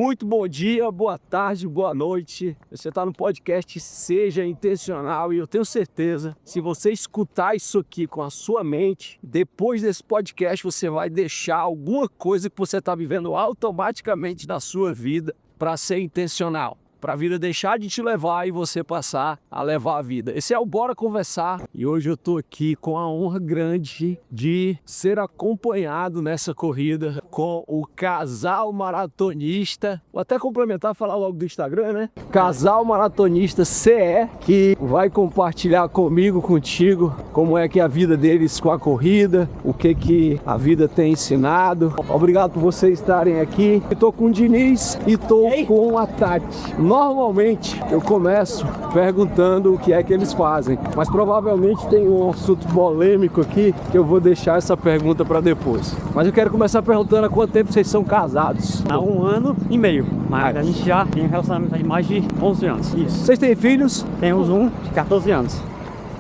Muito bom dia, boa tarde, boa noite. Você está no podcast Seja Intencional e eu tenho certeza, se você escutar isso aqui com a sua mente, depois desse podcast você vai deixar alguma coisa que você está vivendo automaticamente na sua vida para ser intencional. Para a vida deixar de te levar e você passar a levar a vida. Esse é o Bora Conversar e hoje eu tô aqui com a honra grande de ser acompanhado nessa corrida com o casal maratonista. Vou até complementar, falar logo do Instagram, né? Casal Maratonista CE, que vai compartilhar comigo, contigo, como é que é a vida deles com a corrida, o que a vida tem ensinado. Obrigado por vocês estarem aqui. Eu tô com o Diniz e tô com a Tati. Normalmente eu começo perguntando o que é que eles fazem, mas provavelmente tem um assunto polêmico aqui que eu vou deixar essa pergunta para depois. Mas eu quero começar perguntando há quanto tempo vocês são casados? Há 1 ano e meio, mas a gente já tem um relacionamento de mais de 11 anos. Isso. Vocês têm filhos? Temos um de 14 anos.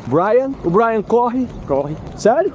Brian? O Brian corre? Corre. Sério?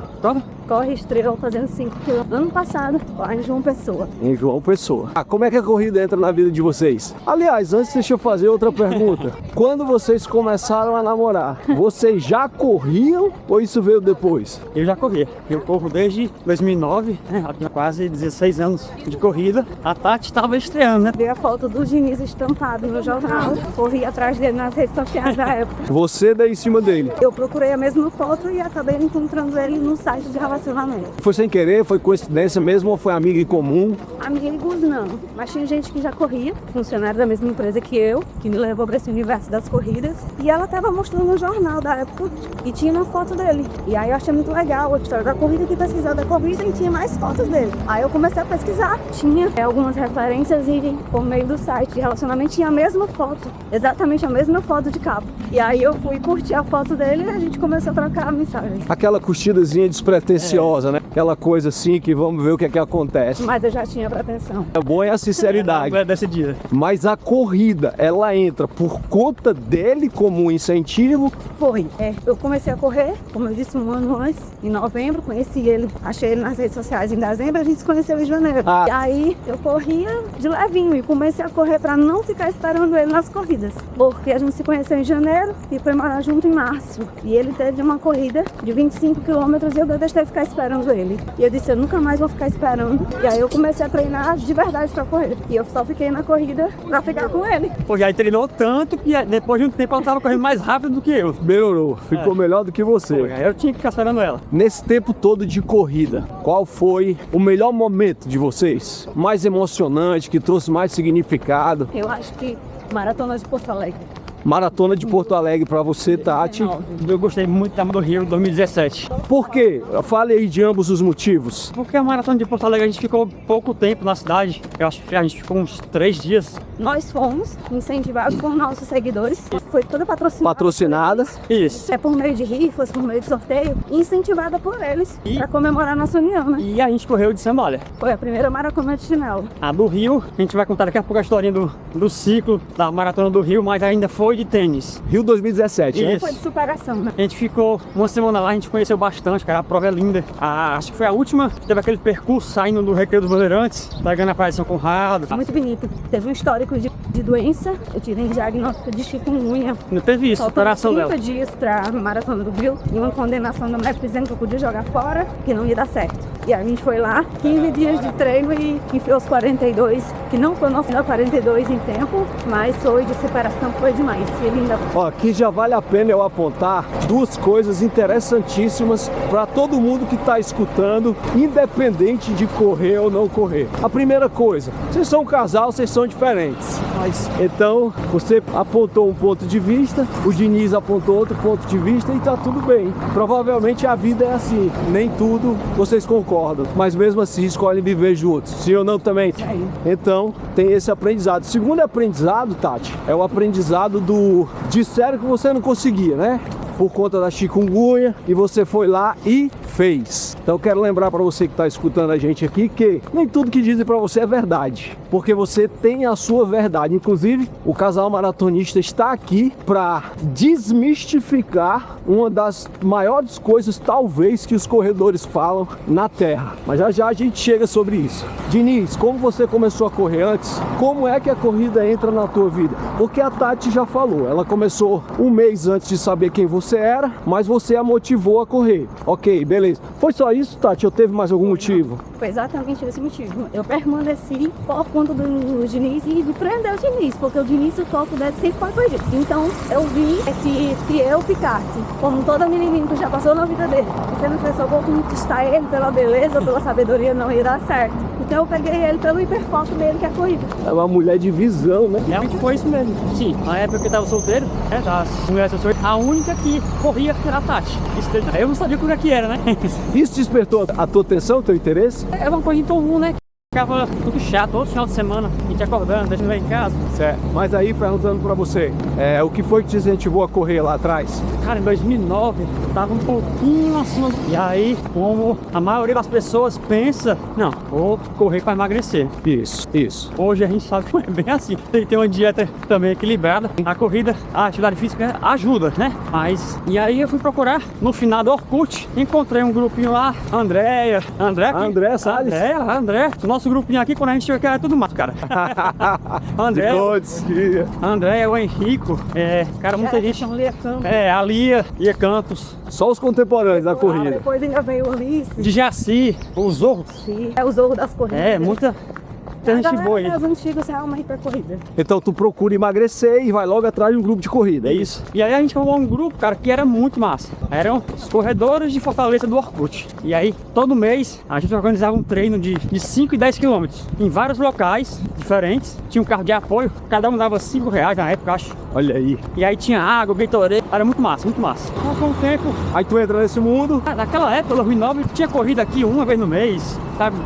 Corre estreou fazendo 5 km ano passado, lá em João Pessoa. Em João Pessoa. Como é que a corrida entra na vida de vocês? Aliás, antes deixa eu fazer outra pergunta. Quando vocês começaram a namorar, vocês já corriam ou isso veio depois? Eu já corria. Eu corro desde 2009, já tinha quase 16 anos de corrida. A Tati estava estreando, né? Vi a foto do Diniz estampado no jornal, corri atrás dele nas redes sociais da época. Você daí em cima dele? Eu procurei a mesma foto e acabei encontrando ele no site de relacionamento. Foi sem querer? Foi coincidência mesmo ou foi amiga em comum? Amigos não, mas tinha gente que já corria, funcionário da mesma empresa que eu, que me levou para esse universo das corridas, e ela estava mostrando no jornal da época e tinha uma foto dele. E aí eu achei muito legal a história da corrida, que pesquisar da corrida e tinha mais fotos dele. Aí eu comecei a pesquisar, tinha algumas referências e por meio do site de relacionamento tinha a mesma foto, exatamente a mesma foto de capa. E aí eu fui curtir a foto dele e a gente começou a trocar mensagens. Aquela curtidazinha despretensiosa, né? Aquela coisa assim que vamos ver o que é que acontece. Mas eu já tinha pretensão. É bom é a sinceridade. É decidida. Mas a corrida, ela entra por conta dele como um incentivo? Foi. Eu comecei a correr, como eu disse, 1 ano antes, em novembro, conheci ele, achei ele nas redes sociais em dezembro, a gente se conheceu em janeiro. E aí eu corria de levinho e comecei a correr para não ficar esperando ele nas corridas. Porque a gente se conheceu em janeiro e foi morar junto em março. E ele teve uma corrida de 25 quilômetros e eu detestei ficar esperando ele. E eu disse, eu nunca mais vou ficar esperando. E aí eu comecei a treinar de verdade pra correr. E eu só fiquei na corrida pra ficar com ele. Pô, já treinou tanto que depois de um tempo ela estava correndo mais rápido do que eu. Melhorou, ficou melhor do que você. Pô, eu tinha que ficar esperando ela. Nesse tempo todo de corrida, qual foi o melhor momento de vocês? Mais emocionante, que trouxe mais significado? Eu acho que Maratona de Porto Alegre. Maratona de Porto Alegre pra você, Tati. Eu gostei muito da do Rio 2017. Por quê? Fale aí de ambos os motivos. Porque a Maratona de Porto Alegre a gente ficou pouco tempo na cidade. Eu acho que a gente ficou uns 3 dias. Nós fomos incentivados por nossos seguidores. Foi toda Patrocinadas. Isso. É por meio de rifas, por meio de sorteio. Incentivada por eles pra comemorar nossa união, né? E a gente correu de sandália. Foi a primeira maratona de chinelo. A do Rio, a gente vai contar daqui a pouco a historinha do ciclo da Maratona do Rio, mas ainda foi de tênis. Rio 2017, né? Foi de superação, né? A gente ficou 1 semana lá, a gente conheceu bastante, cara, a prova é linda. Acho que foi a última, teve aquele percurso saindo do Recreio dos Bandeirantes, pegando a Praia de São Conrado. Muito bonito. Teve um histórico de doença, eu tirei diagnóstico de chikungunya. Não teve isso, superação dela. 30 dias pra Maratona do Rio e uma condenação do médico dizendo que eu podia jogar fora, que não ia dar certo. E aí a gente foi lá, 15 dias de treino e enfiou os 42, que não foi nosso 42 em tempo, mas foi de superação, foi demais. E ele ainda... Ó, aqui já vale a pena eu apontar 2 coisas interessantíssimas para todo mundo que está escutando, independente de correr ou não correr. A primeira coisa, vocês são um casal, vocês são diferentes. Então, você apontou um ponto de vista, o Diniz apontou outro ponto de vista e tá tudo bem. Provavelmente a vida é assim, nem tudo vocês concordam, mas mesmo assim escolhem viver juntos. Sim ou não também? Então, tem esse aprendizado. O segundo aprendizado, Tati, é o aprendizado do disseram que você não conseguia, né? Por conta da chikungunya, e você foi lá e fez. Então eu quero lembrar para você que está escutando a gente aqui que nem tudo que dizem para você é verdade, porque você tem a sua verdade. Inclusive, o casal maratonista está aqui para desmistificar uma das maiores coisas, talvez, que os corredores falam na Terra. Mas já já a gente chega sobre isso. Diniz, como você começou a correr antes? Como é que a corrida entra na tua vida? Porque a Tati já falou, ela começou um mês antes de saber quem você era, mas você a motivou a correr. Ok, beleza. Foi só isso, Tati? Ou teve mais algum motivo? Foi exatamente esse motivo. Eu permaneci por conta do Diniz e de prender o Diniz, porque o Diniz, o toco dele sempre foi corrigir. Então eu vi que se eu ficasse, como toda menininha que já passou na vida dele, você não fez só vou conquistar ele pela beleza, pela sabedoria, não ia dar certo. Então eu peguei ele pelo hiperfoco dele, que é a corrida. É uma mulher de visão, né? Realmente foi isso mesmo. Sim, na época que eu tava solteiro, das mulheres eu sou a única que corria era a Tati. Eu não sabia como é que era, né? Isso despertou a tua atenção, o teu interesse? É uma coisa tão ruim, né? Ficava tudo chato, todo final de semana, a gente acordando, deixando lá em casa. Certo. Mas aí, perguntando pra você, o que foi que te incentivou a correr lá atrás? Cara, em 2009, eu tava um pouquinho acima. E aí, como a maioria das pessoas pensa, não, vou correr pra emagrecer. Isso. Hoje a gente sabe que não é bem assim. Tem que ter uma dieta também equilibrada. A corrida, a atividade física ajuda, né? Mas, e aí eu fui procurar no final do Orkut, encontrei um grupinho lá, André Salles. André. Nosso grupinho aqui, quando a gente chega aqui, é tudo mato, cara. André, o Henrico, cara, muita gente. A Lia, Cantos. Só os contemporâneos da corrida. Depois ainda veio o Ulisses. De Jaci, o Zorro. Sim, é o Zorro das corridas. Muita gente boa aí. Os antigos realmente pra corrida. Então tu procura emagrecer e vai logo atrás de um grupo de corrida, é isso? E aí a gente formou um grupo, cara, que era muito massa. Eram os corredores de Fortaleza do Orkut. E aí, todo mês, a gente organizava um treino de 5 e 10 quilômetros em vários locais diferentes. Tinha um carro de apoio, cada um dava R$5 na época, acho. Olha aí. E aí tinha água, Gatorade, era muito massa, muito massa. Então, com o tempo... Aí tu entra nesse mundo. Naquela época, 2009, tinha corrida aqui uma vez no mês, sabe?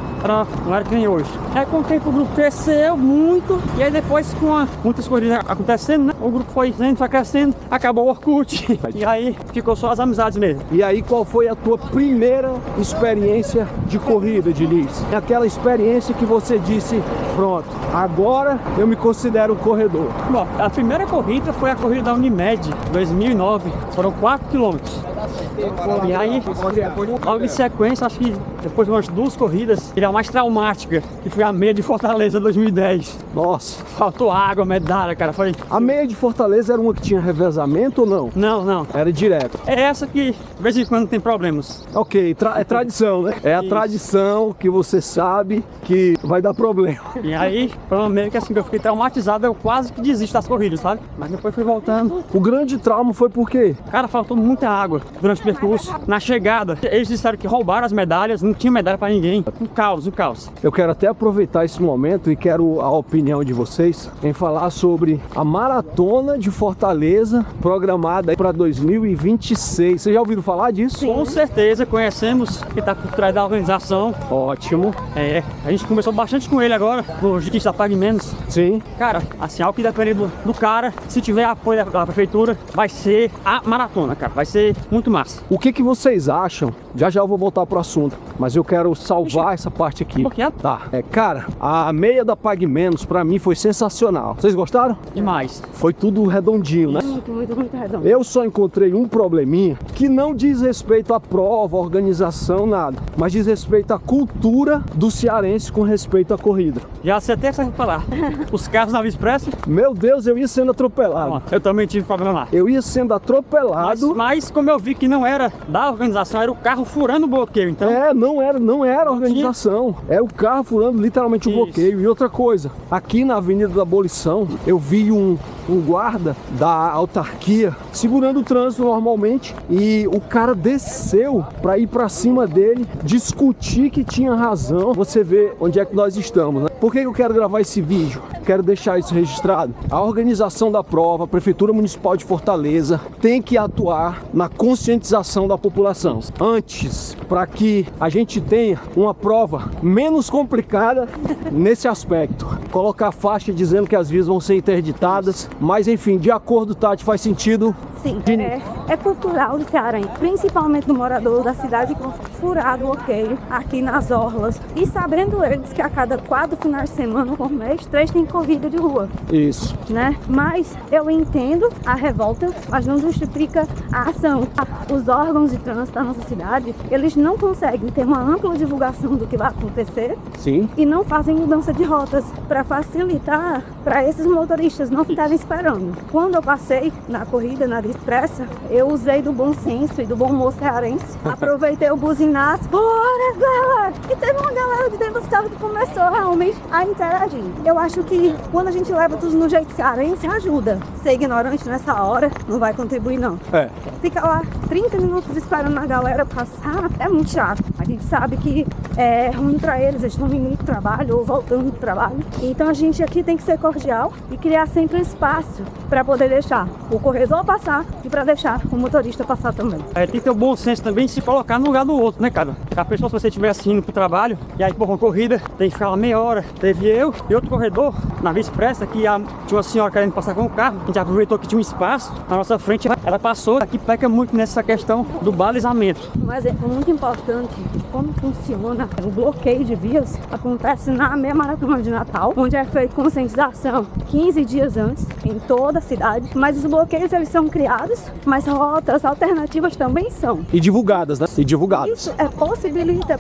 Não era que nem hoje. Aí com o tempo o grupo cresceu muito. E aí depois, com muitas corridas acontecendo, né? O grupo foi crescendo, acabou o Orkut. E aí ficou só as amizades mesmo. E aí qual foi a tua primeira experiência de corrida, Diniz? Aquela experiência que você disse, pronto, agora eu me considero um corredor. Bom, a primeira corrida foi a corrida da Unimed, 2009. Foram 4 quilômetros. E aí, logo em sequência, acho que depois de umas 2 corridas, ele é a mais traumática, que foi a meia de Fortaleza 2010. Nossa. Faltou água, medalha, cara. Foi... A meia de Fortaleza era uma que tinha revezamento ou não? Não. Era direto. É essa que, de vez em quando, tem problemas. Ok, é tradição, né? É a tradição que você sabe que vai dar problema. E aí, foi uma meia que assim, eu fiquei traumatizado, eu quase que desisto das corridas, sabe? Mas depois fui voltando. O grande trauma foi por quê? Cara, faltou muita água durante o percurso. Na chegada, eles disseram que roubaram as medalhas, não tinha medalha pra ninguém. Um caos. Eu quero até aproveitar esse momento e quero a opinião de vocês em falar sobre a Maratona de Fortaleza programada para 2026. Vocês já ouviram falar disso? Com certeza, conhecemos quem está por trás da organização. Ótimo. A gente conversou bastante com ele agora, o Jiquis da Pague Menos. Sim. Cara, assim, ao que depender do cara, se tiver apoio da prefeitura, vai ser a maratona, cara. Vai ser muito massa. O que vocês acham? Já eu vou voltar pro assunto, mas eu quero salvar essa parte aqui. Por quê? Tá. Cara, a meia da Pague Menos pra mim foi sensacional. Vocês gostaram? Demais. Foi tudo redondinho, né? Muito redondinho. Eu só encontrei um probleminha que não diz respeito à prova, à organização, nada, mas diz respeito à cultura do cearense com respeito à corrida. Já acertei essa falar. Os carros na Via Expresso. Meu Deus, eu ia sendo atropelado. Eu também tive problema lá. Eu ia sendo atropelado. Mas como eu vi que não era da organização, era o carro furando o bloqueio, então... Não era a organização. É o carro furando literalmente o bloqueio. E outra coisa, aqui na Avenida da Abolição, eu vi um guarda da autarquia segurando o trânsito normalmente e o cara desceu para ir para cima dele, discutir que tinha razão. Você vê onde é que nós estamos, né? Por que eu quero gravar esse vídeo? Quero deixar isso registrado. A organização da prova, a Prefeitura Municipal de Fortaleza tem que atuar na conscientização da população antes, para que a gente tenha uma prova menos complicada nesse aspecto. Colocar faixa dizendo que as vias vão ser interditadas, mas enfim, de acordo, Tati, faz sentido Sim, é cultural do cearense, principalmente do morador da cidade, que furado o bloqueio aqui nas orlas. E sabendo eles que a cada 4 finais de semana por mês, 3 têm corrida de rua. Isso. Né? Mas eu entendo a revolta, mas não justifica a ação. Os órgãos de trânsito da nossa cidade, eles não conseguem ter uma ampla divulgação do que vai acontecer. Sim. E não fazem mudança de rotas para facilitar para esses motoristas não ficarem esperando. Quando eu passei na corrida, na Via Expressa, eu usei do bom senso e do bom humor cearense. Aproveitei o buzinaço. Bora, galera! E teve uma galera de dentro do carro que começou realmente a interagir. Eu acho que quando a gente leva tudo no jeito cearense, ajuda. Ser ignorante nessa hora não vai contribuir, não. Fica lá 30 minutos esperando a galera passar, é muito chato. A gente sabe que é ruim pra eles estão indo do trabalho ou voltando do trabalho. Então a gente aqui tem que ser cordial e criar sempre um espaço para poder deixar o corredor passar e para deixar o motorista passar também. Tem que ter o bom senso também de se colocar no lugar do outro, né, cara? A pessoa, se você estivesse indo pro trabalho e aí, por uma corrida, tem que ficar uma meia hora. Teve eu e outro corredor na Via Expressa que tinha uma senhora querendo passar com o carro. A gente aproveitou que tinha um espaço na nossa frente, ela passou. Aqui peca muito nessa questão do balizamento. Um exemplo muito importante de como funciona o bloqueio de vias acontece na meia maratona de Natal, onde é feita conscientização 15 dias antes em toda a cidade. Mas os bloqueios eles são criados, mas rotas alternativas também são. E divulgadas, né? E divulgadas. Isso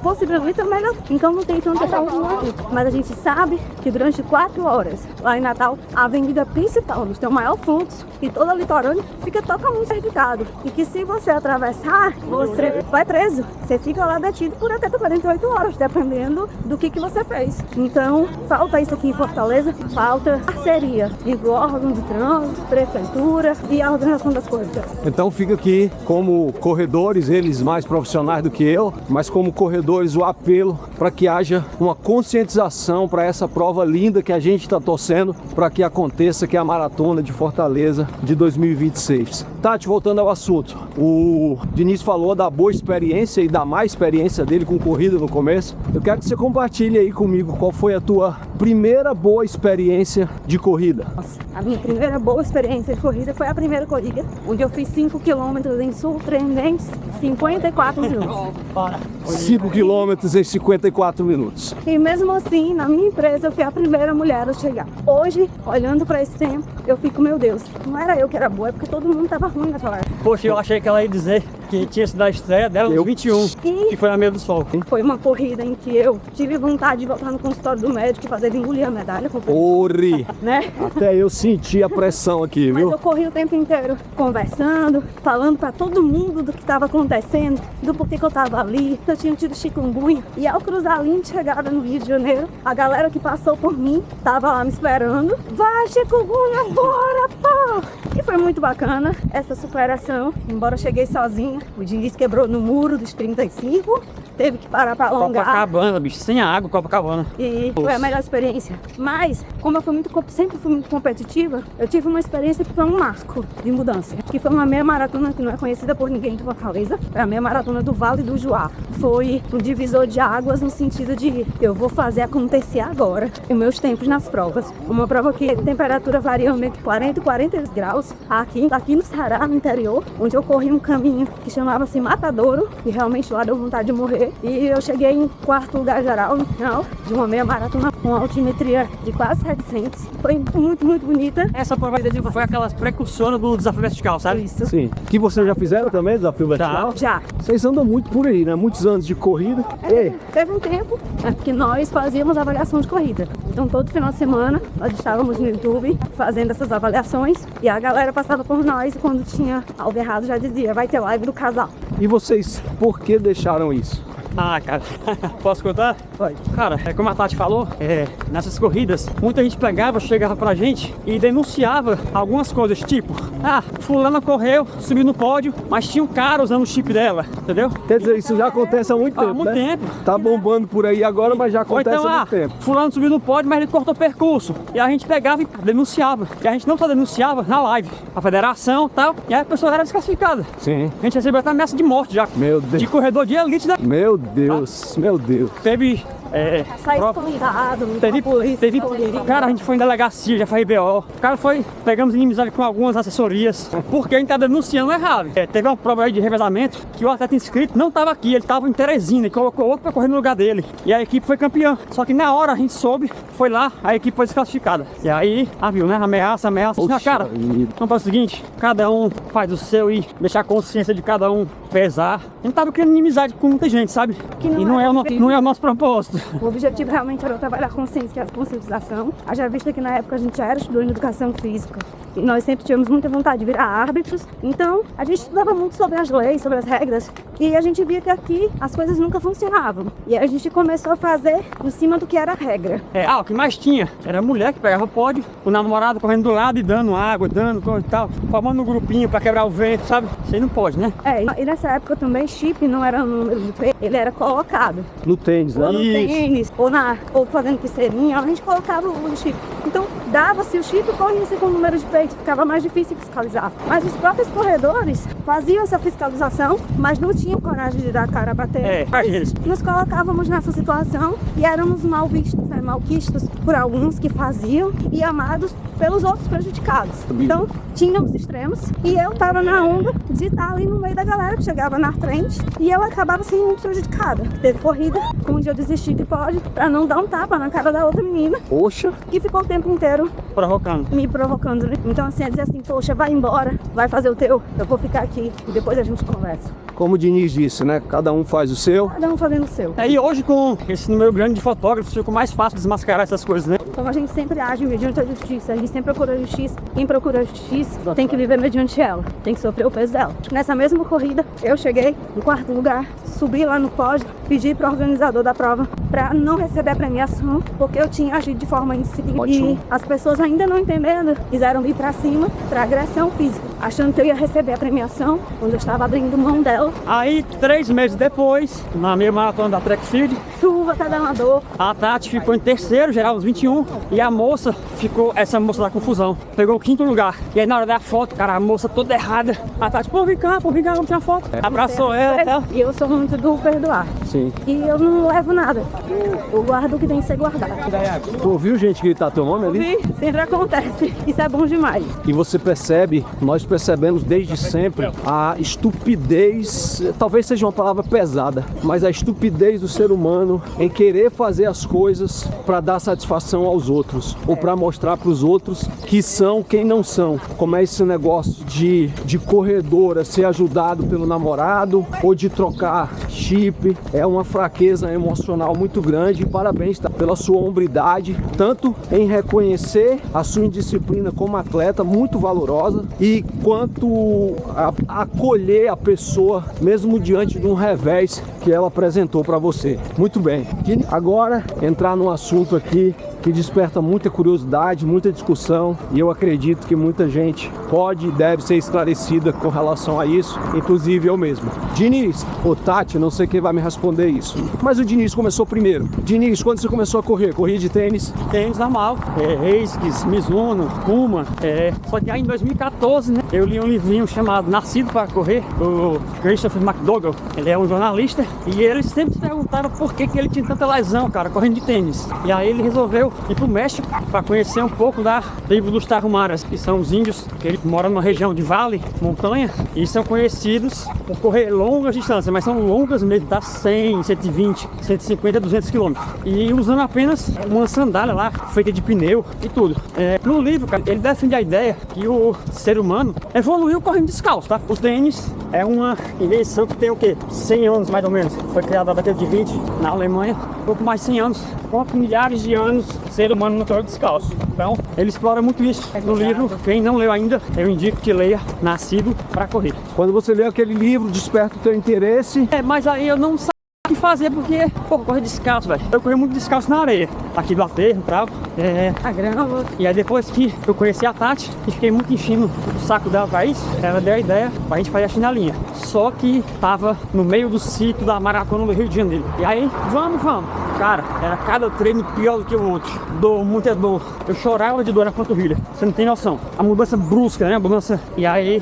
possibilita melhor. Então não tem tanta aqui. Mas a gente sabe que durante 4 horas lá em Natal, a avenida principal, onde tem o maior fluxo, e toda a litorânea fica totalmente interditado. E que se você atravessar, você vai preso. Você fica lá detido por até 48 horas, dependendo do que você fez. Então, falta isso aqui em Fortaleza, falta parceria entre órgãos de trânsito, prefeitura e a organização das coisas. Então fica aqui como corredores, eles mais profissionais do que eu, mas como corredores o apelo para que haja uma conscientização para essa prova linda que a gente está torcendo para que aconteça, que é a Maratona de Fortaleza de 2026. Tati, voltando ao assunto, o Diniz falou da boa experiência e da má experiência dele com corrida no começo. Eu quero que você compartilhe aí comigo qual foi a tua primeira boa experiência de corrida. A minha primeira boa experiência de corrida foi a primeira corrida, onde eu fiz 5 km em surpreendentes 54 minutos. 5 quilômetros em 54 minutos. E mesmo assim, na minha empresa, eu fui a primeira mulher a chegar. Hoje, olhando para esse tempo, eu fico, meu Deus, não era eu que era boa, é porque todo mundo estava ruim nessa hora. Poxa, eu achei que ela ia dizer que tinha sido a estreia dela no 21, que foi na Meia do Sol. Foi uma corrida em que eu tive vontade de voltar no consultório do médico e fazer engolir a medalha. Ori! Né? Até eu senti a pressão aqui, viu? Mas eu corri o tempo inteiro conversando, falando pra todo mundo do que estava acontecendo, do porquê que eu tava ali, que eu tinha tido chikungunya. E ao cruzar a linha de chegada no Rio de Janeiro, a galera que passou por mim tava lá me esperando. Vai, chikungunya, bora, pô! E foi muito bacana essa superação. Embora eu cheguei sozinha, o Diniz quebrou no muro dos 35, teve que parar pra alongar. Copacabana, bicho, sem água, Copacabana. E foi a melhor experiência. Mas, como eu sempre fui muito competitiva, eu tive uma experiência que foi um marco de mudança. Que foi uma meia maratona que não é conhecida por ninguém de Fortaleza. É a meia maratona do Vale do Juá. Foi um divisor de águas no sentido de eu vou fazer acontecer agora os meus tempos nas provas. Uma prova que a temperatura varia entre 40 e 42 graus. Aqui no Ceará, no interior, onde eu corri um caminho que chamava-se Matadouro. E realmente lá deu vontade de morrer. E eu cheguei em 4º lugar geral no final de uma meia maratona com altimetria de quase 700. Foi muito, muito bonita. Essa prova foi aquelas precursoras do desafio vertical, sabe? Isso. Sim. Que vocês já fizeram também, desafio vertical? Já. Vocês andam muito por aí, né? Muitos anos de corrida. Teve um tempo que nós fazíamos avaliação de corrida. Então todo final de semana nós estávamos no YouTube fazendo essas avaliações e a galera passava por nós e quando tinha algo errado já dizia, vai ter live do casal. E vocês, por que deixaram isso? Ah, cara, posso contar? Pode. Cara, como a Tati falou, nessas corridas, muita gente chegava pra gente e denunciava algumas coisas, tipo, fulana correu, subiu no pódio, mas tinha um cara usando o chip dela, entendeu? Quer dizer, isso já acontece há muito tempo, Há muito tempo. Tá bombando por aí agora, mas já Ou acontece então, há muito tempo. fulano subiu no pódio, mas ele cortou o percurso. E a gente pegava e denunciava. E a gente não só denunciava na live, a federação e tal, e aí a pessoa era desclassificada. Sim. A gente recebeu até ameaça de morte já. Meu Deus. De corredor de elite da... Meu Deus, meu Deus. Teve Sai prova. escondado, Teve, cara, a gente foi em delegacia, já foi IBO. O cara foi, pegamos inimizade com algumas assessorias, porque a gente tá denunciando errado. Teve uma prova aí de revezamento que o atleta inscrito não tava aqui, ele tava em Teresina e colocou outro pra correr no lugar dele. E a equipe foi campeã. Só que na hora a gente soube, foi lá, a equipe foi desclassificada. E aí, viu, né? Ameaça. Poxa, cara, vamos fazer o seguinte, cada um faz o seu e deixar a consciência de cada um pesar. A gente tava criando inimizade com muita gente, sabe? E não é o nosso propósito. O objetivo realmente era trabalhar a conscientização. Haja vista que na época a gente já era estudante de educação física. E nós sempre tivemos muita vontade de virar árbitros. Então, a gente estudava muito sobre as leis, sobre as regras. E a gente via que aqui as coisas nunca funcionavam. E a gente começou a fazer em cima do que era a regra. O que mais tinha era a mulher que pegava o pódio, o namorado correndo do lado e dando água, dando coisa e tal, formando um grupinho pra quebrar o vento, sabe? Isso aí não pode, né? E nessa época também chip não era um número de treino, ele era colocado. No tênis, né? Ou no tênis, ou fazendo pulseirinha, a gente colocava o chip. Então, dava-se o chip e corria-se com o número de peito, ficava mais difícil fiscalizar. Mas os próprios corredores faziam essa fiscalização, mas não tinham coragem de dar a cara a bater. Nos colocávamos nessa situação e éramos mal vistos, malquistos por alguns que faziam e amados pelos outros prejudicados. Então, tínhamos extremos e eu tava na onda de estar ali no meio da galera que chegava na frente e eu acabava sendo muito prejudicada. Teve corrida onde eu desisti de pódio pra não dar um tapa na cara da outra menina. Poxa! Que ficou o tempo inteiro me provocando. Então assim, é dizer assim, poxa, vai embora, vai fazer o teu, eu vou ficar aqui e depois a gente conversa. Como o Diniz disse, né? Cada um faz o seu. Cada um fazendo o seu. E hoje com esse número grande de fotógrafos, fica mais fácil desmascarar essas coisas, né? Então a gente sempre age mediante a justiça, a gente sempre procura a justiça. Quem procura a justiça tem que viver mediante ela, tem que sofrer o peso dela. Nessa mesma corrida, eu cheguei no quarto lugar, subi lá no pódio, pedi para o organizador da prova para não receber a premiação, porque eu tinha agido de forma indisciplinar. E as pessoas ainda não entendendo, quiseram vir para cima para agressão física, achando que eu ia receber a premiação, quando eu estava abrindo mão dela. Aí, 3 meses depois, na meia maratona da Track Field, chuva, tá dando dor. A Tati ficou em terceiro, geral os 21, e a moça ficou, essa moça da confusão, pegou o 5º lugar. E aí na hora da foto, cara, a moça toda errada, a Tati, vem cá, vamos tirar foto. Abraçou ela e tal. E eu sou muito do perdoar. Sim. E eu não levo nada. Eu guardo o que tem que ser guardado. Tu ouviu gente gritar teu nome ali? Sempre acontece. Isso é bom demais. E você percebe, nós percebemos desde sempre a estupidez, talvez seja uma palavra pesada, mas a estupidez do ser humano em querer fazer as coisas para dar satisfação aos outros ou para mostrar para os outros que são quem não são. Como é esse negócio de corredora ser ajudado pelo namorado ou de trocar chip, é uma fraqueza emocional muito grande. Parabéns, tá, pela sua hombridade, tanto em reconhecer a sua indisciplina como atleta, muito valorosa, e quanto a acolher a pessoa mesmo diante de um revés que ela apresentou para você. Muito bem. Agora entrar num assunto aqui que desperta muita curiosidade, muita discussão, e eu acredito que muita gente pode e deve ser esclarecida com relação a isso, inclusive eu mesmo. Diniz, ou Tati, não sei quem vai me responder isso, mas o Diniz começou primeiro. Diniz, quando você começou a correr? Corria de tênis? Tênis normal, Esquis, Mizuno, Puma, só que aí em 2014, né, eu li um livrinho chamado Nascido para Correr, do Christopher McDougall. Ele é um jornalista e eles sempre se perguntaram por que ele tinha tanta lesão, cara, correndo de tênis. E aí ele resolveu ir pro México para conhecer um pouco da tribo dos Tarhumaras, que são os índios que eles moram numa região de vale, montanha, e são conhecidos por correr longas distâncias, mas são longas mesmo, tá? 100, 120, 150, 200 quilômetros. E usando apenas uma sandália lá, feita de pneu e tudo. No livro, cara, ele defende a ideia que o ser humano evoluiu correndo descalço, tá? Os tênis é uma invenção que tem o quê? 100 anos mais ou menos. Foi criada na década de 20 na Alemanha, um pouco mais de 100 anos. Quanto milhares de anos o ser humano não corre descalço. Então, ele explora muito isso no livro. Quem não leu ainda, eu indico que leia Nascido para Correr. Quando você lê aquele livro, desperta o teu interesse. Mas aí eu não sabia o que fazer, porque, correr descalço, velho. Eu corri muito descalço na areia, aqui do aterro, tal. A grama. E aí depois que eu conheci a Tati e fiquei muito enchendo o saco dela pra isso, ela deu a ideia pra gente fazer a chinelinha. Só que tava no meio do sítio da maratona do Rio de Janeiro. E aí, vamos. Cara, era cada treino pior do que o outro. Dor, muita dor. Eu chorava de dor na panturrilha. Você não tem noção. A mudança brusca, né? A mudança. E aí,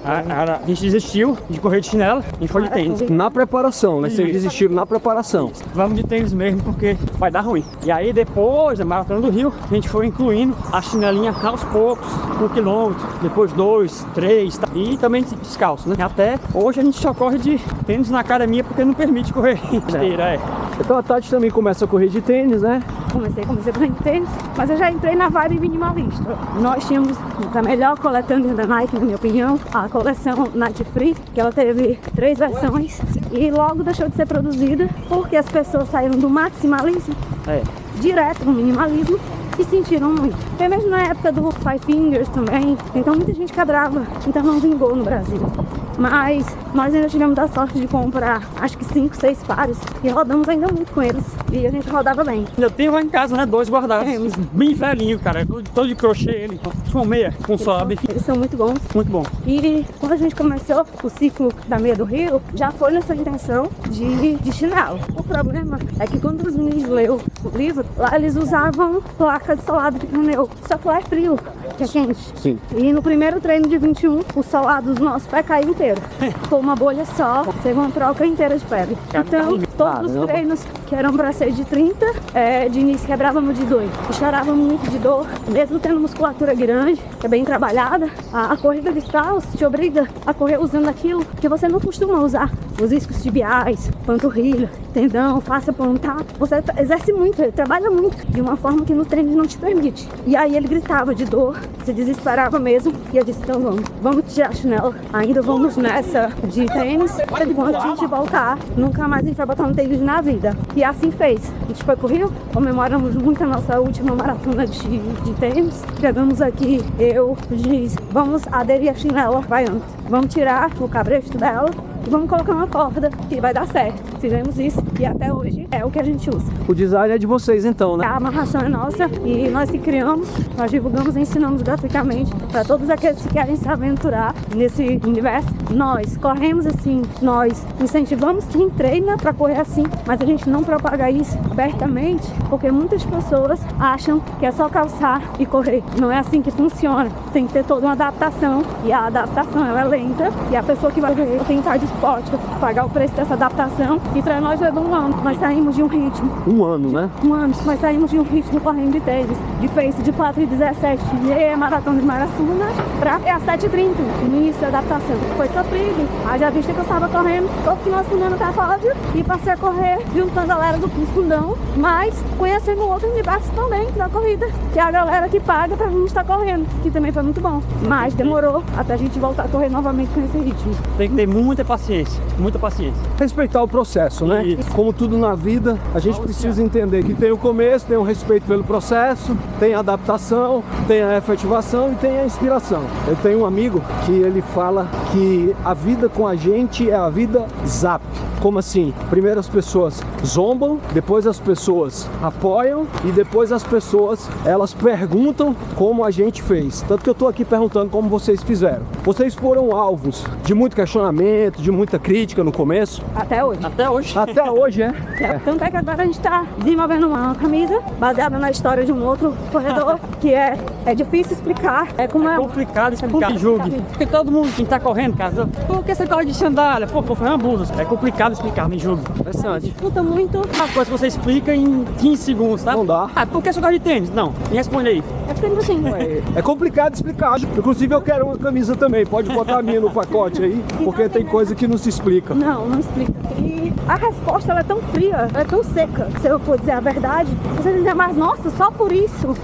A gente desistiu de correr de chinelo e foi de tênis. Na preparação, né? Vocês desistiram na preparação. Vamos de tênis mesmo porque vai dar ruim. E aí depois da Maratona do Rio, a gente foi incluindo a chinelinha aos poucos, 1 quilômetro, depois 2, 3, tá? E também descalço, né? Até hoje a gente só corre de tênis na academia porque não permite correr esteira, Então a Tati também começa a correr de tênis, né? Comecei correndo de tênis, mas eu já entrei na vibe minimalista. Nós tínhamos a melhor coletânea da Nike, na minha opinião, a coleção Nike Free, que ela teve 3 versões e logo deixou de ser produzida porque as pessoas saíram do maximalismo direto no minimalismo e sentiram muito. Até mesmo na época do Five Fingers também, então muita gente quebrava, então não vingou no Brasil. Mas nós ainda tivemos a sorte de comprar acho que 5, 6 pares e rodamos ainda muito com eles. E a gente rodava bem. Eu tenho lá em casa, né? 2 guardados. Bem velhinho, cara. Todo de crochê ele. Uma meia com sobe. Eles são muito bons. Muito bom. E quando a gente começou o ciclo da Meia do Rio, já foi nessa intenção de chinelo. O problema é que quando os meninos leu o livro, lá eles usavam placa de solado de pneu. Só que lá é frio, que é quente. Sim. E no primeiro treino de 21, o solado do nosso pé caiu inteiro. Foi uma bolha só, teve uma troca inteira de pele. Então, todos os treinos que eram para ser de 30, de início quebrávamos de 2. E chorávamos muito de dor, mesmo tendo musculatura grande, que é bem trabalhada. A corrida de caos te obriga a correr usando aquilo que você não costuma usar. Os iscos tibiais, panturrilha, tendão, face plantar. Você exerce muito, ele trabalha muito, de uma forma que no treino não te permite. E aí ele gritava de dor, se desesperava mesmo. E eu disse, então vamos tirar a chinela. Ainda vamos nessa de tênis. Quando a gente voltar, nunca mais a gente vai botar um tênis na vida. E assim fez. A gente foi pro Rio, comemoramos muito a nossa última maratona de tênis. Chegamos aqui, eu, o Giz, vamos aderir a chinela, vai antes. Vamos tirar o cabresto dela e vamos colocar uma corda que vai dar certo. Fizemos isso e até hoje é o que a gente usa. O design é de vocês então, né? A amarração é nossa e nós que criamos, nós divulgamos e ensinamos gratuitamente para todos aqueles que querem se aventurar nesse universo. Nós corremos assim, nós incentivamos quem treina para correr assim, mas a gente não propaga isso abertamente porque muitas pessoas acham que é só calçar e correr. Não é assim que funciona. Tem que ter toda uma adaptação e a adaptação ela é lenta e a pessoa que vai correr tem que estar disposta a pagar o preço dessa adaptação e para nós levou 1 ano. Nós saímos de um ritmo. 1 ano, né? 1 ano. Nós saímos de um ritmo correndo de tênis, de face de 4:17 e maratona de maratona para a 7:30 no início da adaptação. Foi sofrido. Haja vista que eu estava correndo todo final de semana para fora e passei a correr juntando a galera do fundão, mas conhecendo outro universo também da corrida, que é a galera que paga pra gente estar correndo, que também foi muito bom. Mas demorou até a gente voltar a correr novamente com esse ritmo. Tem que ter muita paciência, muita paciência. Respeitar o processo, né? Isso. Como tudo na vida, a gente precisa entender que tem o começo, tem o respeito pelo processo, tem a adaptação, tem a efetivação e tem a inspiração. Eu tenho um amigo que ele fala que a vida com a gente é a vida zap. Como assim? Primeiro as pessoas zombam, depois as pessoas apoiam e depois as pessoas, elas perguntam como a gente fez. Tanto que eu tô aqui perguntando como vocês fizeram. Vocês foram alvos de muito questionamento, de muita crítica no começo? Até hoje. Até hoje. Até hoje, é? Tanto é que agora a gente está desenvolvendo uma camisa baseada na história de um outro corredor que é difícil explicar. É como É complicado explicar, julgue. Porque todo mundo que tá correndo, cara, por que você corre de sandália? Pô, foi uma blusa. É complicado explicar, me julgue. Interessante. Disputa muito. Uma coisa que você explica em 15 segundos, tá? Não dá. Ah, por que você gosta de tênis? Não, me responde aí. É sempre assim. É complicado explicar. Inclusive eu quero uma camisa também. Pode botar a minha no pacote aí, porque tem coisa que não se explica. Não explica. E a resposta ela é tão fria, ela é tão seca. Se eu for dizer a verdade, você dizer, mas nossa, só por isso.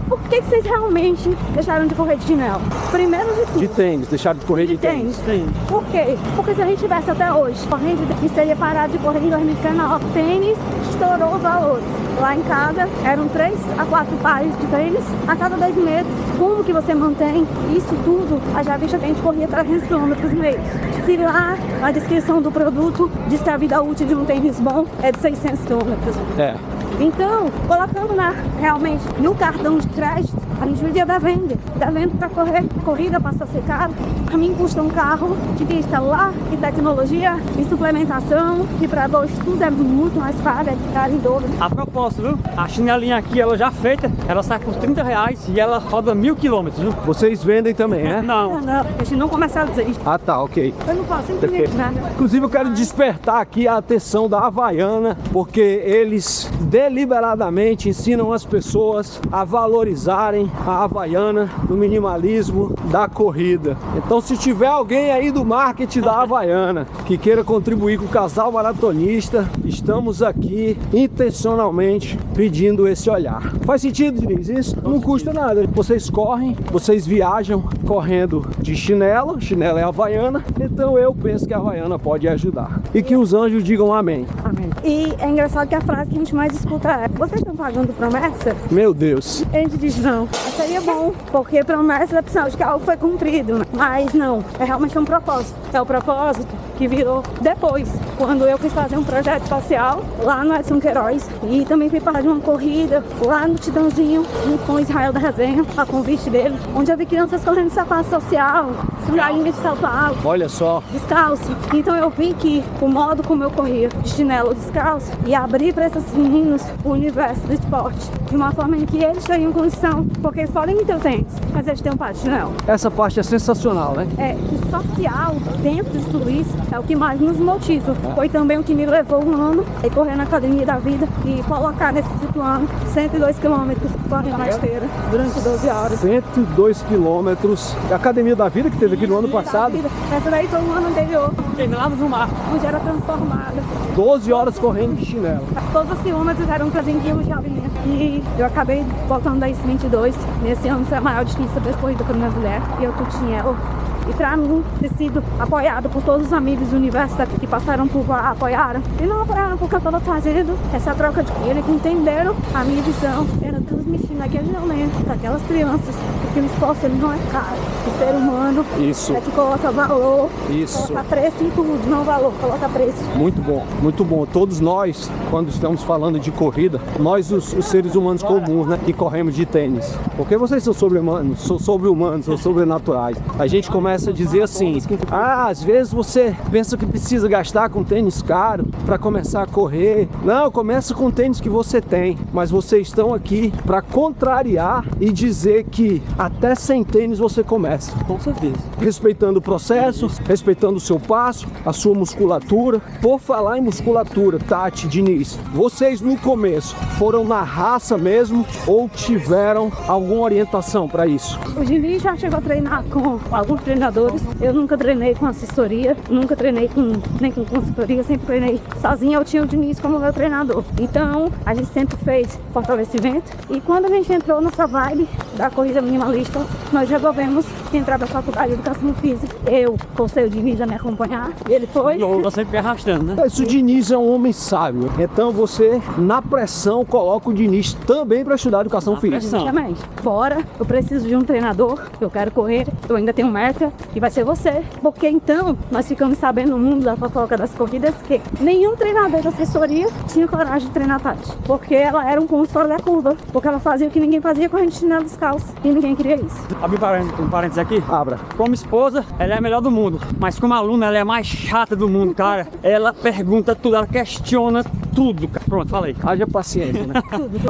Por que vocês realmente deixaram de correr de chinelo? Primeiro de tudo. De tênis, deixaram de correr de tênis. Tênis. Por quê? Porque se a gente tivesse até hoje correndo e seria parado de correr em 2019, tênis estourou os valores. Lá em casa eram 3 a 4 pares de tênis a cada 2 meses. Como que você mantém isso tudo? A Javista tem que correr 300 km mês. Se lá a descrição do produto diz que a vida útil de um tênis bom é de 600 km. É. Então, colocando realmente no cartão de crédito, A gente vivia devendo para correr. Corrida passa a ser caro. Para mim custa um carro que tem celular, e tecnologia, e suplementação, e para dois tudo é muito mais caro, é caro em dobro. A propósito, viu? A chinelinha aqui, ela já feita, ela sai por R$30 e ela roda 1000 km, viu? Vocês vendem também, é? Não. A gente não comercializa isso. Ah, tá, ok. Eu não posso entender nada. Inclusive eu quero despertar aqui a atenção da Havaiana, porque eles deliberadamente ensinam as pessoas a valorizarem a Havaiana no minimalismo da corrida. Então se tiver alguém aí do marketing da Havaiana que queira contribuir com o casal maratonista, estamos aqui intencionalmente pedindo esse olhar. Faz sentido, Diniz? Isso não custa nada. Vocês correm, vocês viajam correndo de chinelo é Havaiana, então eu penso que a Havaiana pode ajudar. E que os anjos digam amém. Amém. E é engraçado que a frase que a gente mais escuta é: vocês estão pagando promessa? Meu Deus. A gente diz não. Seria bom, porque promessa é sinal de que algo foi cumprido, né? Mas não, é realmente um propósito. É o propósito que virou depois, quando eu quis fazer um projeto social lá no Edson Queiroz e também fui participar de uma corrida lá no Tidãozinho com o Israel da Resenha, a convite dele, onde eu vi crianças correndo de sapato social, sandalinha de salto alto, Olha só. descalço. Então eu vi que o modo como eu corria de chinelo descalço e abrir para esses meninos o universo do esporte de uma forma em que eles teriam condição, porque eles podem ter os tênis, mas eles têm um par de chinelo. Essa parte é sensacional, né? O social dentro de tudo isso é o que mais nos motiva. Foi também o que me levou um ano a correr na Academia da Vida e colocar nesse ano 102 quilômetros correndo na esteira durante 12 horas. 102 quilômetros. A Academia da Vida que teve aqui no ano passado. Essa daí foi no ano anterior, Treinávamos no mar. onde era transformada. 12 horas correndo de chinelo. Todos os quilômetros eram 300 quilos de alimento. E eu acabei voltando da 22. Nesse ano foi a maior distância percorrida por minha mulher. E eu tô de chinelo. E pra mim, ter sido apoiado por todos os amigos do universo que passaram por lá, apoiaram. E não apoiaram porque eu tava fazendo essa troca de eles que entenderam a minha visão. Era transmitindo aquele violento para aquelas crianças. Porque o esporte ele não é caro. O ser humano Isso. é que coloca valor, Isso. coloca preço em tudo, não valor, coloca preço. Muito bom, muito bom. Todos nós, quando estamos falando de corrida, nós os seres humanos comuns, né, que corremos de tênis. Porque vocês são sobre-humanos, são sobrenaturais. A gente começa a dizer assim: às vezes você pensa que precisa gastar com tênis caro para começar a correr. Não, começa com o tênis que você tem. Mas vocês estão aqui para contrariar e dizer que até sem tênis você começa. Com certeza. Respeitando o processo, respeitando o seu passo, a sua musculatura. Por falar em musculatura, Tati, Diniz, vocês no começo foram na raça mesmo ou tiveram alguma orientação para isso? O Diniz já chegou a treinar com alguns treinadores. Eu nunca treinei com assessoria, nunca treinei nem com consultoria, sempre treinei sozinha. Eu tinha o Diniz como meu treinador. Então, a gente sempre fez fortalecimento. E quando a gente entrou nessa vibe da corrida minimalista, nós resolvemos entrar para a faculdade de educação física. Eu forcei o Diniz a me acompanhar. E ele foi. Eu sempre arrastando, né? Mas o Diniz é um homem sábio. Então você, na pressão, coloca o Diniz também para estudar educação física. Exatamente. Bora, eu preciso de um treinador, eu quero correr, eu ainda tenho meta, e vai ser você. Porque então, nós ficamos sabendo no mundo da fofoca das corridas que nenhum treinador de assessoria tinha coragem de treinar a Tati. Porque ela era um ponto fora da curva. Porque ela fazia o que ninguém fazia correndo de chinelo descalço. E ninguém queria isso. Abrir um parênteses aqui. Abra. Como esposa, ela é a melhor do mundo. Mas como aluna, ela é a mais chata do mundo, cara. Ela pergunta tudo, ela questiona tudo, cara. Pronto, falei. Haja paciência, né?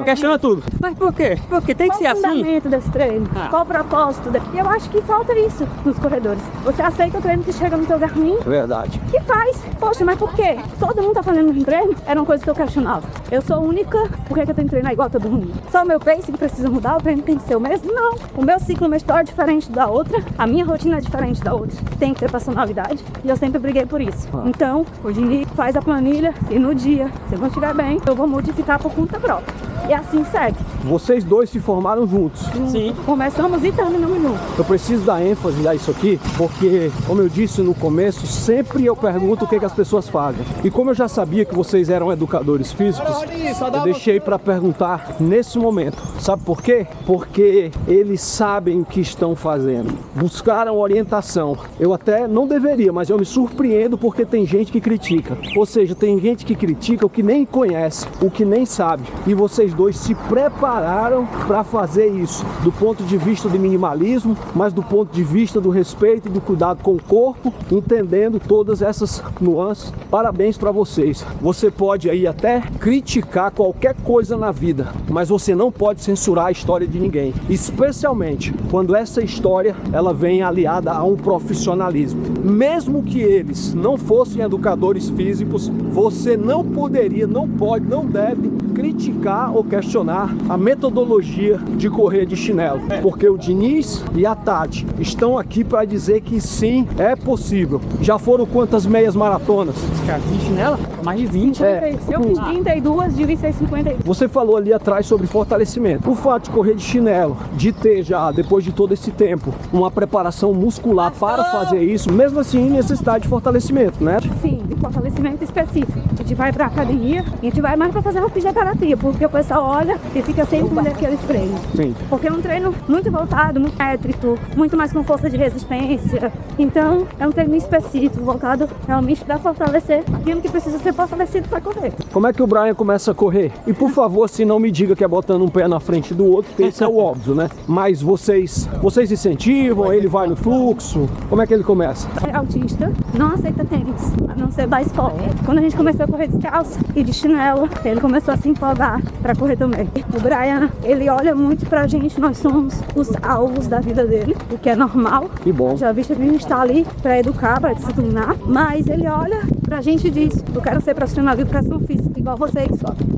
Questiona tudo. Mas por quê? Porque tem que ser Qual o assim. fundamento desse treino? Qual o propósito dele? E eu acho que falta isso nos corredores. Você aceita o treino que chega no teu Garmin Verdade. e faz. Poxa, mas por quê? Todo mundo tá fazendo um treino? Era uma coisa que eu questionava. Eu sou única, por que eu tenho que treinar igual a todo mundo? Só o meu pace que precisa mudar, o treino tem que ser o mesmo? Não. O meu ciclo, minha história é diferente da outra, a minha rotina é diferente da outra. Tem que ter personalidade e eu sempre briguei por isso. Então, o Diniz faz a planilha e no dia, se eu não estiver bem, eu vou modificar por conta própria. E assim segue. Vocês dois se formaram juntos. Sim. Começamos e terminamos juntos. Eu preciso dar ênfase a isso aqui, porque, como eu disse no começo, sempre eu pergunto o que as pessoas fazem. E como eu já sabia que vocês eram educadores físicos, eu deixei para perguntar nesse momento. Sabe por quê? Porque eles sabem o que estão fazendo. Buscaram orientação. Eu até não deveria, mas eu me surpreendo porque tem gente que critica. Ou seja, tem gente que critica o que nem conhece, o que nem sabe. E vocês dois se prepararam prepararam para fazer isso, do ponto de vista do minimalismo, mas do ponto de vista do respeito e do cuidado com o corpo, entendendo todas essas nuances. Parabéns para vocês. Você pode aí até criticar qualquer coisa na vida, mas você não pode censurar a história de ninguém, especialmente quando essa história ela vem aliada a um profissionalismo. Mesmo que eles não fossem educadores físicos, você não poderia, não pode, não deve criticar ou questionar a metodologia de correr de chinelo, porque o Diniz e a Tati estão aqui para dizer que sim, é possível. Já foram quantas meias maratonas? De chinela? Mais de 20. Eu fiz 32, devia ser 52. Você falou ali atrás sobre fortalecimento. O fato de correr de chinelo, de ter já, depois de todo esse tempo, uma preparação muscular para fazer isso, mesmo assim necessidade de fortalecimento, né? Sim, de fortalecimento específico. A gente vai pra academia, a gente vai mais pra fazer uma fisioterapia, porque o pessoal olha e fica sempre com aqueles treinos. Sim. Porque é um treino muito voltado, muito métrico, muito mais com força de resistência. Então, é um treino específico, voltado realmente para fortalecer aquilo que precisa ser fortalecido para correr. Como é que o Brian começa a correr? E por favor, assim, não me diga que é botando um pé na frente do outro, porque isso é o óbvio, né? Mas vocês incentivam, ele vai no fluxo? Como é que ele começa? É autista, não aceita tênis, a não ser da escola. Quando a gente começou a correr descalço e de chinelo, ele começou a se empolgar para correr também. O Brian, ele olha muito pra gente, nós somos os alvos da vida dele, o que é normal. Que bom. Já visto que a gente tá ali para educar, para disciplinar, mas ele olha pra gente e diz: eu quero ser profissional de educação física, igual vocês.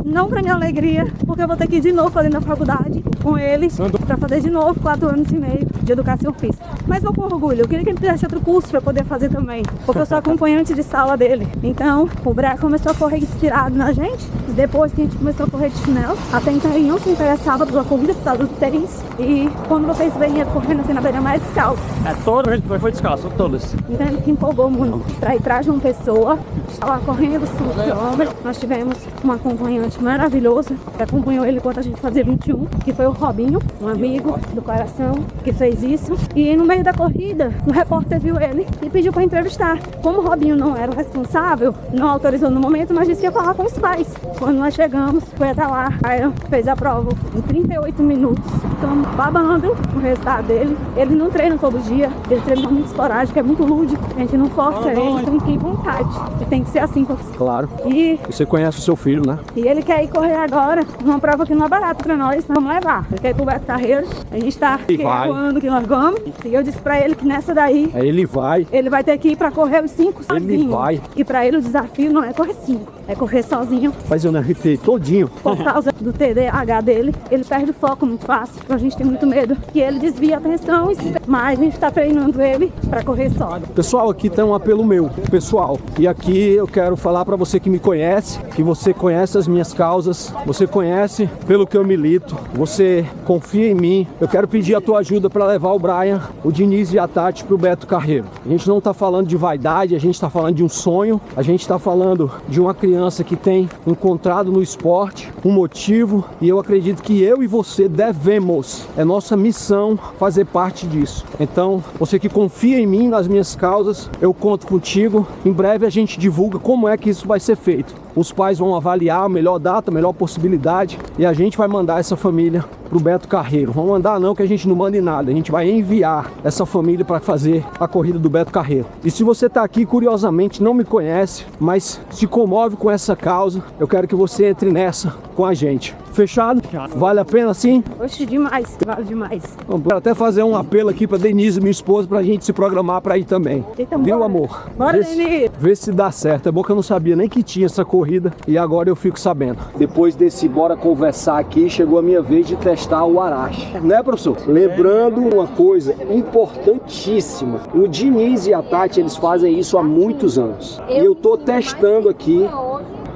Não pra minha alegria, porque eu vou ter que ir de novo fazendo a faculdade com eles, pra fazer de novo 4 anos e meio de educação física. Mas vou com orgulho, eu queria que ele fizesse outro curso pra poder fazer também, porque eu sou acompanhante de sala dele. Então, o Brian começou a correr inspirado na gente, depois que a gente começou a correr de chinelo. Até então ele não se interessava pela corrida, por causa do tênis. E quando vocês veem ele correndo assim na beira-mar, é descalço. Todo ele foi descalço, todos. Então ele se empolgou muito para ir atrás de uma pessoa. Estava correndo 5 km. Nós tivemos um acompanhante maravilhoso que acompanhou ele enquanto a gente fazia 21, que foi o Robinho, um amigo do coração que fez isso. E no meio da corrida, um repórter viu ele e pediu para entrevistar. Como o Robinho não era o responsável, não autorizou no momento, mas disse que ia falar com os pais. Quando nós chegamos, foi até lá, aí fez a prova em 38 minutos. Estamos babando o resultado dele. Ele não treina todo dia, ele treina muito esporádico, é muito lúdico. A gente não força ele, tem que ir vontade. E tem que ser assim. Claro. E você conhece o seu filho, né? ele quer ir correr agora, uma prova que não é barata pra nós, vamos levar. Ele quer ir pro Beto Carreiros, a gente tá quando que nós vamos. E eu disse pra ele que nessa daí, ele vai ter que ir pra correr os 5 sozinho. Ele vai. E pra ele o desafio não é correr 5, é correr sozinho. Mas eu me arrepei todinho. Por causa do TDAH dele, ele perde o foco muito fácil. Então a gente tem muito medo que ele desvie a atenção, mas a gente tá treinando ele pra correr só. Pessoal, aqui tem um apelo meu, pessoal. E aqui eu quero falar pra você que me conhece, que você conhece as minhas causas, você conhece pelo que eu milito, você confia em mim. Eu quero pedir a tua ajuda para levar o Brian, o Diniz e a Tati pro Beto Carreiro. A gente não tá falando de vaidade, a gente tá falando de um sonho, a gente tá falando de uma criança que tem encontrado no esporte um motivo, e eu acredito que eu e você devemos, é nossa missão fazer parte disso. Então, você que confia em mim, nas minhas causas, eu conto contigo. Em breve a gente divulga como é que isso vai ser feito. Os pais vão avaliar a melhor data, a melhor possibilidade, e a gente vai mandar essa família pro Beto Carreiro. Vamos mandar não, que a gente não manda em nada. A gente vai enviar essa família para fazer a corrida do Beto Carreiro. E se você tá aqui, curiosamente, não me conhece, mas se comove com essa causa, eu quero que você entre nessa com a gente. Fechado? Vale a pena sim? Oxe, demais, vale demais. Vamos até fazer um apelo aqui pra Denise, minha esposa, pra gente se programar pra ir também. Então, viu, bora. amor? Bora, Denise! Vê se dá certo. É bom que eu não sabia nem que tinha essa corrida e agora eu fico sabendo. Depois desse bora conversar aqui, chegou a minha vez de testar o Arashi. Né, professor? Lembrando uma coisa importantíssima. O Diniz e a Tati, eles fazem isso há muitos anos. E eu tô testando aqui,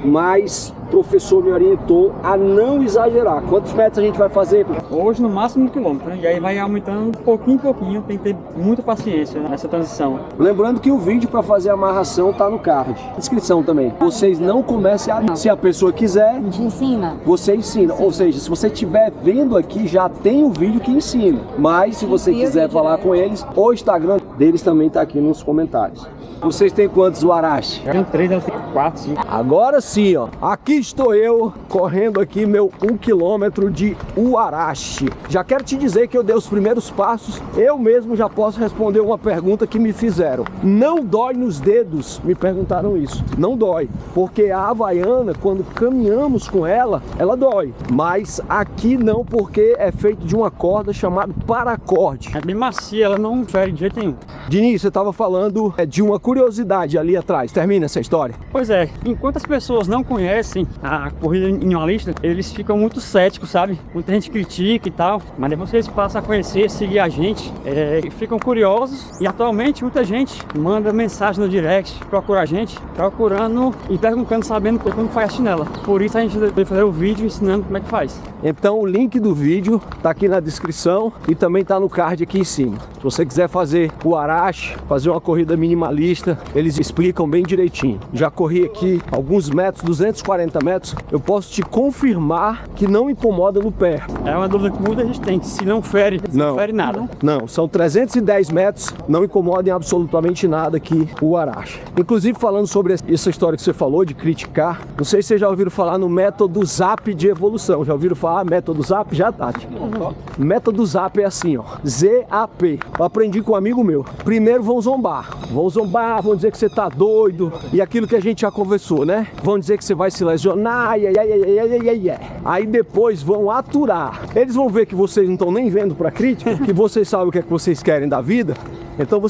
mas o professor me orientou a não exagerar. Quantos metros a gente vai fazer? Hoje no máximo 1 quilômetro, né? E aí vai aumentando pouquinho em pouquinho, tem que ter muita paciência nessa transição. Lembrando que o vídeo para fazer a amarração tá no card. Descrição também. Vocês não comecem a... Se a pessoa quiser, Ensina. você ensina. Ou seja, se você estiver vendo aqui, já tem o vídeo que ensina. Mas se você quiser falar com eles, o Instagram deles também tá aqui nos comentários. Vocês têm quantos Arashi? Eu tenho 3, eu tenho 4, 5. Agora sim, ó. Aqui estou eu correndo aqui meu 1 quilômetro de Huarache. Já quero te dizer que eu dei os primeiros passos. Eu mesmo já posso responder uma pergunta que me fizeram. Não dói nos dedos? Me perguntaram isso. Não dói, porque a Havaiana, quando caminhamos com ela, ela dói. Mas aqui não, porque é feito de uma corda chamada paracorde. É bem macia, ela não fere de jeito nenhum. Diniz, você estava falando de uma curiosidade ali atrás. Termina essa história. Pois é, enquanto as pessoas não conhecem a corrida minimalista, eles ficam muito céticos, sabe? Muita gente critica e tal, mas depois que eles passam a conhecer, seguir a gente, ficam curiosos. E atualmente muita gente manda mensagem no direct, procura a gente, procurando e perguntando, sabendo como faz a chinela. Por isso a gente vai fazer o vídeo ensinando como é que faz. Então o link do vídeo tá aqui na descrição e também tá no card aqui em cima. Se você quiser fazer o Huarache, fazer uma corrida minimalista, eles explicam bem direitinho. Já corri aqui alguns metros, 240 metros, eu posso te confirmar que não incomoda no pé. É uma dúvida que muita gente tem, se não fere, não fere nada. Não, são 310 metros, não incomoda em absolutamente nada aqui o Huarache. Inclusive falando sobre essa história que você falou de criticar, não sei se vocês já ouviram falar no método ZAP de evolução. Já ouviram falar método ZAP? Já, Tati? Método ZAP é assim, ó, ZAP. Eu aprendi com um amigo meu. Primeiro vão zombar, vão dizer que você tá doido e aquilo que a gente já conversou, né? Vão dizer que você vai se lesionar, aí depois vão aturar. Eles vão ver que vocês não estão nem vendo pra crítica, que vocês sabem o que é que vocês querem da vida. Então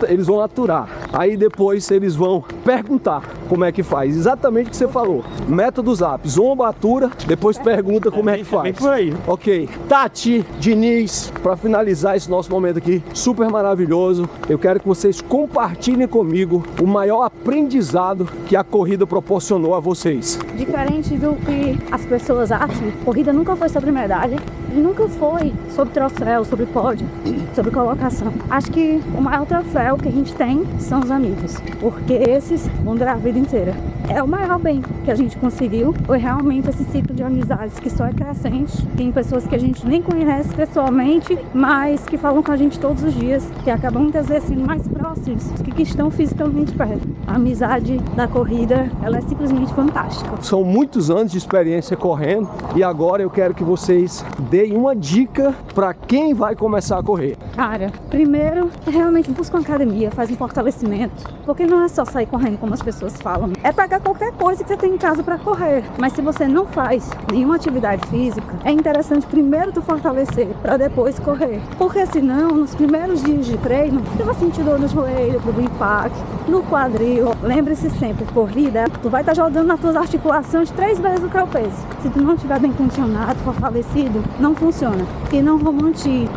eles vão aturar. Aí depois eles vão perguntar como é que faz. Exatamente o que você falou. Método ZAP. Zomba, atura, depois pergunta como é que faz. Por aí. Ok. Tati, Diniz, para finalizar esse nosso momento aqui, super maravilhoso, eu quero que vocês compartilhem comigo o maior aprendizado que a corrida proporcionou a vocês. Diferente do que as pessoas acham, corrida nunca foi sobre medalha, nunca foi sobre troféu, sobre pódio, sobre colocação. Acho que o maior troféu que a gente tem são os amigos, porque esses vão durar a vida inteira. É o maior bem que a gente conseguiu, foi realmente esse ciclo de amizades que só é crescente. Tem pessoas que a gente nem conhece pessoalmente, mas que falam com a gente todos os dias, que acabam muitas vezes sendo mais próximos, que estão fisicamente perto. A amizade da corrida, ela é simplesmente fantástica. São muitos anos de experiência correndo e agora eu quero que vocês deem uma dica para quem vai começar a correr. Cara, primeiro, realmente busca uma academia, faz um fortalecimento, porque não é só sair correndo como as pessoas falam. É pegar qualquer coisa que você tem em casa para correr, mas se você não faz nenhuma atividade física, é interessante primeiro tu fortalecer para depois correr, porque senão nos primeiros dias de treino tu vai sentir dor no joelho, do impacto, no quadril. Lembre-se sempre, corrida, tu vai estar jogando nas tuas articulações 3 vezes o que é o peso. Se tu não estiver bem condicionado, fortalecido, não funciona. E não romantizar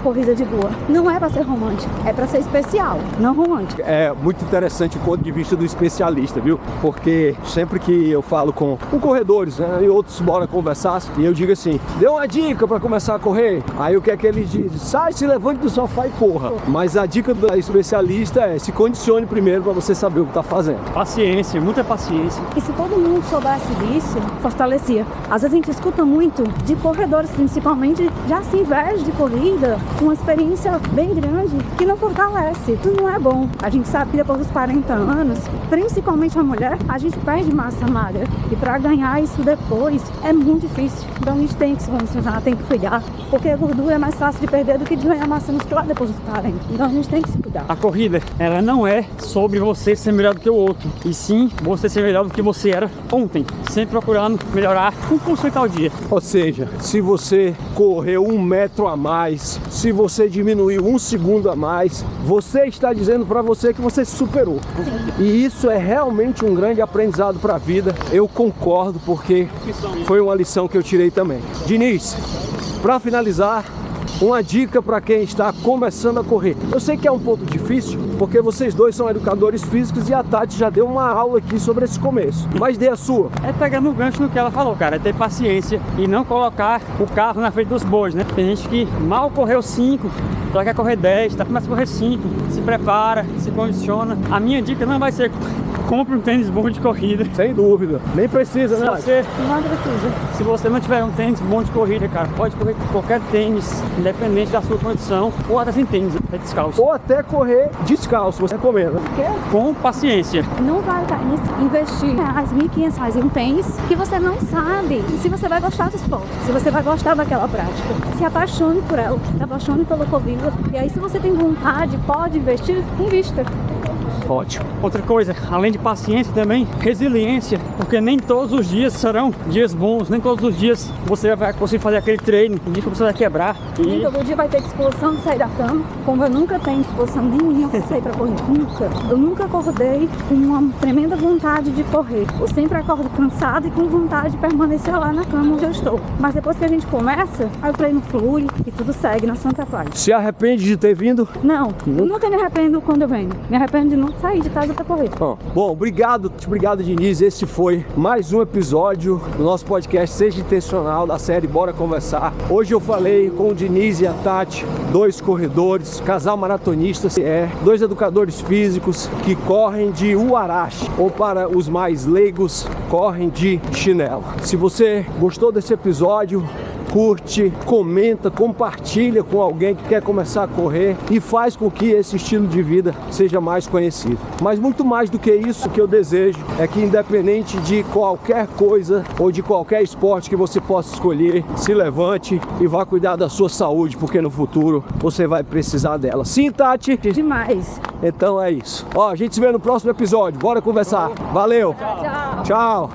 corrida de rua. Não é para ser romântico, é para ser especial, não romântico. É muito interessante o ponto de vista do especialista, viu? Porque sempre que eu falo com corredores, né, e outros bora conversar, e eu digo assim, dê uma dica para começar a correr. Aí o que é que eles dizem? Sai, se levante do sofá e corra. Mas a dica do especialista é se condicione primeiro para você saber o que tá fazendo. Paciência, muita paciência. E se todo mundo soubesse disso, fortalecia. Às vezes a gente escuta muito de corredores, principalmente, já se investe de corrida, com uma experiência bem grande, que não fortalece. Isso não é bom. A gente sabe que depois dos 40 anos, principalmente a mulher, a gente perde massa magra. E para ganhar isso depois é muito difícil. Então a gente tem que se condicionar, tem que cuidar, porque a gordura é mais fácil de perder do que de ganhar massa muscular depois dos 40. Então a gente tem que se cuidar. A corrida, ela não é sobre você ser melhor do que o outro, e sim você ser melhor do que você era ontem, sempre procurando melhorar 1% ao dia. Ou seja, se você correu 1 metro a mais, se você diminuiu 1 segundo a mais, você está dizendo para você que você se superou. E isso é realmente um grande aprendizado para a vida. Eu concordo, porque foi uma lição que eu tirei também. Diniz, para finalizar, uma dica para quem está começando a correr. Eu sei que é um pouco difícil, porque vocês dois são educadores físicos e a Tati já deu uma aula aqui sobre esse começo. Mas dê a sua. É pegar no gancho no que ela falou, cara, é ter paciência e não colocar o carro na frente dos bois, né? Tem gente que mal correu 5, já quer correr 10, tá começando a correr 5, se prepara, se condiciona. A minha dica não vai ser compre um tênis bom de corrida. Sem dúvida, nem precisa, né? Se você não tiver um tênis bom de corrida, cara, pode correr com qualquer tênis, independente da sua condição, ou até sem tênis, até descalço. Ou até correr descalço, você recomenda. Com paciência. Não vale investir R$1.500 em um tênis que que você não sabe se você vai gostar do esporte, se você vai gostar daquela prática. Se apaixone por ela, se apaixone pela corrida. E aí, se você tem vontade, pode investir, invista. Ótimo. Outra coisa, além de paciência também, resiliência, porque nem todos os dias serão dias bons, nem todos os dias você vai conseguir fazer aquele treino, e você vai quebrar. Nem todo dia vai ter disposição de sair da cama, como eu nunca tenho disposição nenhuma para sair para correr, nunca. Eu nunca acordei com uma tremenda vontade de correr. Eu sempre acordo cansada e com vontade de permanecer lá na cama onde eu estou. Mas depois que a gente começa, aí o treino flui e tudo segue na Santa Faz. Se arrepende de ter vindo? Não, eu nunca me arrependo quando eu venho. Me arrependo de não sair de casa para correr. Bom, obrigado, Diniz. Esse foi mais um episódio do nosso podcast Seja Intencional, da série Bora Conversar. Hoje eu falei com o Diniz e a Tati, 2 corredores, casal maratonistas, 2 educadores físicos que correm de Huarache, ou para os mais leigos, correm de chinelo. Se você gostou desse episódio, curte, comenta, compartilha com alguém que quer começar a correr e faz com que esse estilo de vida seja mais conhecido. Mas muito mais do que isso, o que eu desejo é que, independente de qualquer coisa ou de qualquer esporte que você possa escolher, se levante e vá cuidar da sua saúde, porque no futuro você vai precisar dela. Sim, Tati? Demais. Então é isso. A gente se vê no próximo episódio. Bora conversar. Valeu. Tchau. Tchau.